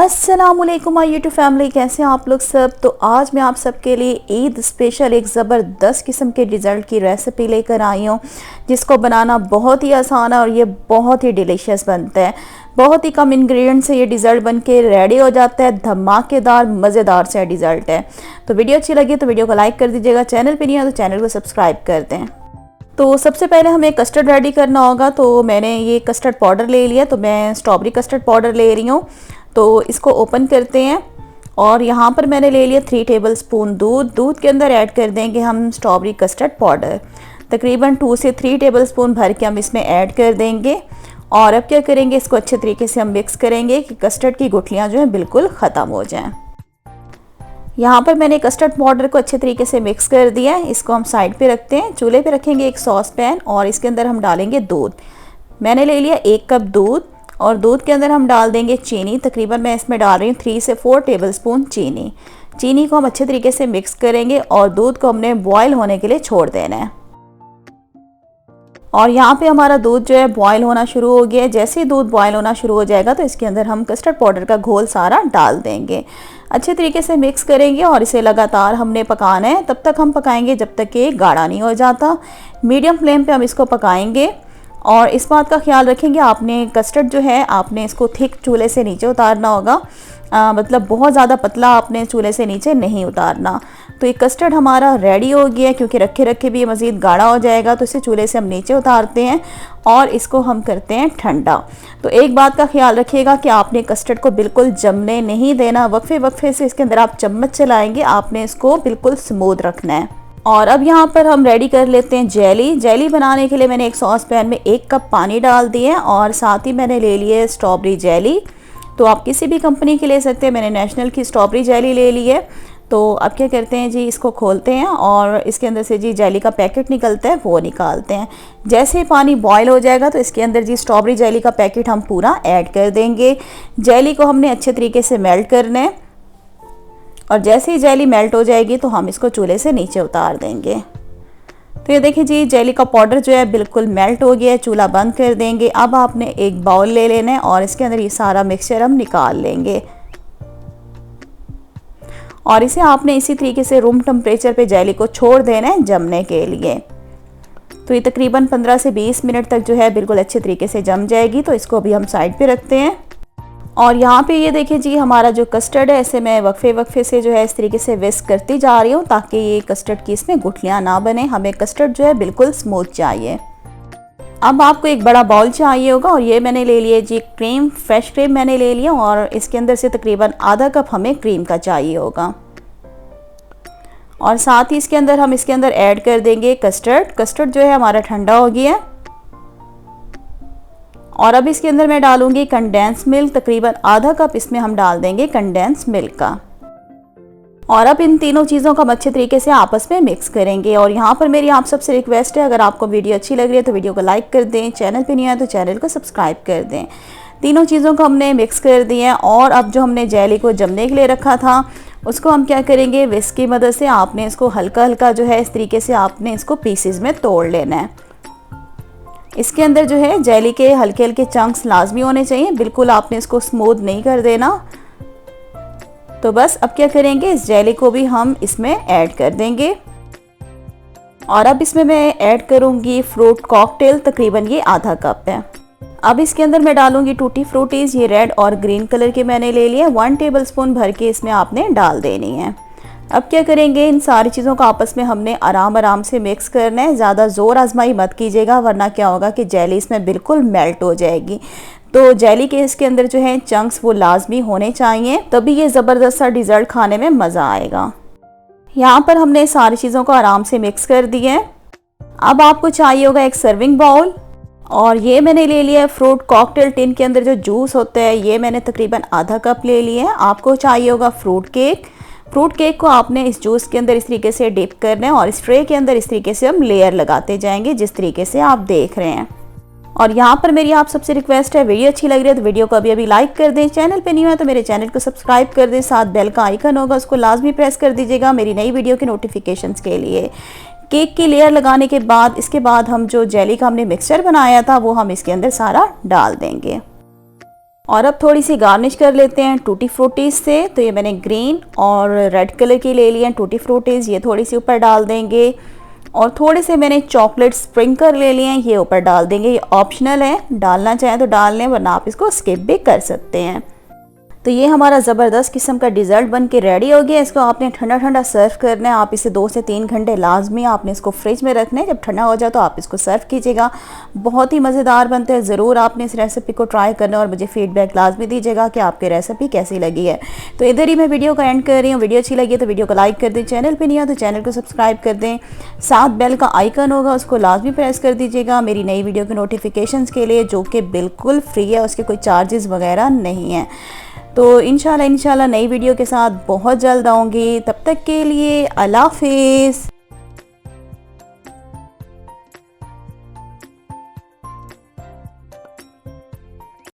अस्सलामुअलैकुम my YouTube family, कैसे हैं आप लोग सब। तो आज मैं आप सबके लिए ईद स्पेशल एक ज़बरदस्त किस्म के डिज़र्ट की रेसिपी लेकर आई हूँ, जिसको बनाना बहुत ही आसान है और ये बहुत ही डिलीशियस बनता है। बहुत ही कम इंग्रेडिएंट से ये डिज़र्ट बन के रेडी हो जाता है। धमाकेदार मज़ेदार सा डिज़र्ट है। तो वीडियो अच्छी लगी तो वीडियो को लाइक कर दीजिएगा, चैनल पर नहीं है तो चैनल को सब्सक्राइब कर दें। तो सबसे पहले हमें कस्टर्ड रेडी करना होगा। तो मैंने ये कस्टर्ड पाउडर ले लिया, तो मैं स्ट्रॉबेरी कस्टर्ड पाउडर ले रही हूँ। तो इसको ओपन करते हैं और यहाँ पर मैंने ले लिया 3 टेबलस्पून दूध के अंदर ऐड कर देंगे हम स्ट्रॉबेरी कस्टर्ड पाउडर। तकरीबन 2 से 3 टेबलस्पून भर के हम इसमें ऐड कर देंगे। और अब क्या करेंगे, इसको अच्छे तरीके से हम मिक्स करेंगे कि कस्टर्ड की गुठलियाँ जो हैं बिल्कुल ख़त्म हो जाएँ। यहाँ पर मैंने कस्टर्ड पाउडर को अच्छे तरीके से मिक्स कर दिया है। इसको हम साइड पे रखते हैं। चूल्हे पे रखेंगे एक सॉस पैन और इसके अंदर हम डालेंगे दूध। मैंने ले लिया 1 कप दूध और दूध के अंदर हम डाल देंगे चीनी। तकरीबन मैं इसमें डाल रही हूँ 3 से 4 टेबलस्पून चीनी को हम अच्छे तरीके से मिक्स करेंगे और दूध को हमने बॉयल होने के लिए छोड़ देना है। और यहाँ पे हमारा दूध जो है बॉयल होना शुरू हो गया है। जैसे ही दूध बॉयल होना शुरू हो जाएगा तो इसके अंदर हम कस्टर्ड पाउडर का घोल सारा डाल देंगे। अच्छे तरीके से मिक्स करेंगे और इसे लगातार हमने पकाना है। तब तक हम पकाएंगे जब तक कि गाढ़ा नहीं हो जाता। मीडियम फ्लेम पे हम इसको पकाएंगे और इस बात का ख्याल रखेंगे, आपने कस्टर्ड जो है आपने इसको थिक चूल्हे से नीचे उतारना होगा। मतलब बहुत ज़्यादा पतला आपने चूल्हे से नीचे नहीं उतारना। तो ये कस्टर्ड हमारा रेडी हो गया है, क्योंकि रखे रखे भी ये मज़ीद गाढ़ा हो जाएगा। तो इसे चूल्हे से हम नीचे उतारते हैं और इसको हम करते हैं ठंडा। तो एक बात का ख्याल रखिएगा कि आपने कस्टर्ड को बिल्कुल जमने नहीं देना। वक्फे वक्फे से इसके अंदर आप चम्मच चलाएंगे, आपने इसको बिल्कुल स्मूथ रखना है। और अब यहाँ पर हम रेडी कर लेते हैं जेली बनाने के लिए मैंने एक सॉस पैन में 1 कप पानी डाल दिए और साथ ही मैंने ले लिए स्ट्रॉबेरी जेली। तो आप किसी भी कंपनी की ले सकते हैं, मैंने नेशनल की स्ट्रॉबेरी जेली ले ली है। तो अब क्या करते हैं जी, इसको खोलते हैं और इसके अंदर से जी जेली का पैकेट निकलता है वो निकालते हैं। जैसे ही पानी बॉयल हो जाएगा तो इसके अंदर जी स्ट्रॉबेरी जेली का पैकेट हम पूरा ऐड कर देंगे। जेली को हमने अच्छे तरीके से मेल्ट करना है और जैसे ही जेली मेल्ट हो जाएगी तो हम इसको चूल्हे से नीचे उतार देंगे। तो ये देखिए जी, जेली का पाउडर जो है बिल्कुल मेल्ट हो गया है। चूल्हा बंद कर देंगे। अब आपने एक बाउल ले लेना है और इसके अंदर ये सारा मिक्सचर हम निकाल लेंगे और इसे आपने इसी तरीके से रूम टेम्परेचर पे जेली को छोड़ देना है जमने के लिए। तो ये तकरीबन 15 से 20 मिनट तक जो है बिल्कुल अच्छे तरीके से जम जाएगी। तो इसको अभी हम साइड पे रखते हैं। और यहाँ पे ये देखिए जी, हमारा जो कस्टर्ड है इसे मैं वक्फे वक्फे से जो है इस तरीके से विस्क करती जा रही हूँ ताकि ये कस्टर्ड की इसमें गुठलियाँ ना बने। हमें कस्टर्ड जो है बिल्कुल स्मूथ चाहिए। अब आपको एक बड़ा बाउल चाहिए होगा और ये मैंने ले लिया जी क्रीम, फ्रेश क्रीम मैंने ले लिया और इसके अंदर से तकरीबन आधा कप हमें क्रीम का चाहिए होगा। और साथ ही इसके अंदर ऐड कर देंगे कस्टर्ड जो है हमारा ठंडा हो गया है। और अब इसके अंदर मैं डालूंगी कंडेंस मिल्क, तकरीबन आधा कप इसमें हम डाल देंगे कंडेंस मिल्क का। और अब इन तीनों चीज़ों को हम अच्छे तरीके से आपस में मिक्स करेंगे। और यहाँ पर मेरी आप सबसे रिक्वेस्ट है, अगर आपको वीडियो अच्छी लग रही है तो वीडियो को लाइक कर दें, चैनल पे नहीं आया तो चैनल को सब्सक्राइब कर दें। तीनों चीज़ों को हमने मिक्स कर दिए हैं और अब जो हमने जेली को जमने के लिए रखा था उसको हम क्या करेंगे, विस्क की मदद से आपने इसको हल्का हल्का जो है इस तरीके से आपने इसको पीसेस में तोड़ लेना है। इसके अंदर जो है जेली के हल्के हल्के चंक्स लाजमी होने चाहिए, बिल्कुल आपने इसको स्मूथ नहीं कर देना। तो बस अब क्या करेंगे, इस जेली को भी हम इसमें ऐड कर देंगे। और अब इसमें मैं ऐड करूंगी फ्रूट कॉकटेल, तकरीबन ये आधा कप है। अब इसके अंदर मैं डालूंगी टूटी फ्रूटीज, ये रेड और ग्रीन कलर के मैंने ले लिया। 1 टेबलस्पून भर के इसमें आपने डाल देनी है। अब क्या करेंगे, इन सारी चीज़ों को आपस में हमने आराम से मिक्स करना है। ज़्यादा ज़ोर आजमाई मत कीजिएगा, वरना क्या होगा कि जेली इसमें बिल्कुल मेल्ट हो जाएगी। तो जेली के इसके अंदर जो है चंक्स वो लाजमी होने चाहिए, तभी ये ज़बरदस्त सा डिज़र्ट खाने में मज़ा आएगा। यहाँ पर हमने सारी चीज़ों को आराम से मिक्स कर दिया है। अब आपको चाहिए होगा एक सर्विंग बाउल और ये मैंने ले लिया है फ्रूट कॉकटेल टिन के अंदर जो जूस होता है, ये मैंने तकरीबन आधा कप ले लिया है। आपको चाहिए होगा फ्रूट केक को आपने इस जूस के अंदर इस तरीके से डिप करना है और इस ट्रे के अंदर इस तरीके से हम लेयर लगाते जाएंगे जिस तरीके से आप देख रहे हैं। और यहाँ पर मेरी आप सबसे रिक्वेस्ट है, वीडियो अच्छी लग रही है तो वीडियो को अभी लाइक कर दें, चैनल पे नहीं हुआ तो मेरे चैनल को सब्सक्राइब कर दें, साथ बेल का आइकन होगा उसको लाजमी प्रेस कर दीजिएगा मेरी नई वीडियो के नोटिफिकेशंस के लिए। केक की लेयर लगाने के बाद इसके बाद हम जो जेली का हमने मिक्सचर बनाया था वो हम इसके अंदर सारा डाल देंगे। और अब थोड़ी सी गार्निश कर लेते हैं टूटी फ्रूटीज से। तो ये मैंने ग्रीन और रेड कलर की ले ली हैं टूटी फ्रूटीज, ये थोड़ी सी ऊपर डाल देंगे। और थोड़े से मैंने चॉकलेट स्प्रिंकल ले लिए हैं, ये ऊपर डाल देंगे। ये ऑप्शनल है, डालना चाहें तो डाल लें वरना आप इसको स्किप भी कर सकते हैं। तो ये हमारा ज़बरदस्त किस्म का डिज़र्ट बन के रेडी हो गया। इसको आपने ठंडा ठंडा सर्व करना है। आप इसे 2 से 3 घंटे लाजमी आपने इसको फ्रिज में रखना है। जब ठंडा हो जाए तो आप इसको सर्व कीजिएगा। बहुत ही मज़ेदार बनते हैं। ज़रूर आपने इस रेसिपी को ट्राई करना और मुझे फीडबैक लाजमी दीजिएगा कि आपकी रेसिपी कैसी लगी है। तो इधर ही मैं वीडियो का एंड कर रही हूँ। वीडियो अच्छी लगी तो वीडियो को लाइक कर दें, चैनल पर नहीं है तो चैनल को सब्सक्राइब कर दें, साथ बेल का आइकन होगा उसको लाजमी प्रेस कर दीजिएगा मेरी नई वीडियो के नोटिफिकेशंस के लिए, जो कि बिल्कुल फ्री है, उसके कोई चार्जेस वगैरह नहीं है। तो इंशाल्लाह नई वीडियो के साथ बहुत जल्द आऊँगी। तब तक के लिए अल्लाह हाफिज़।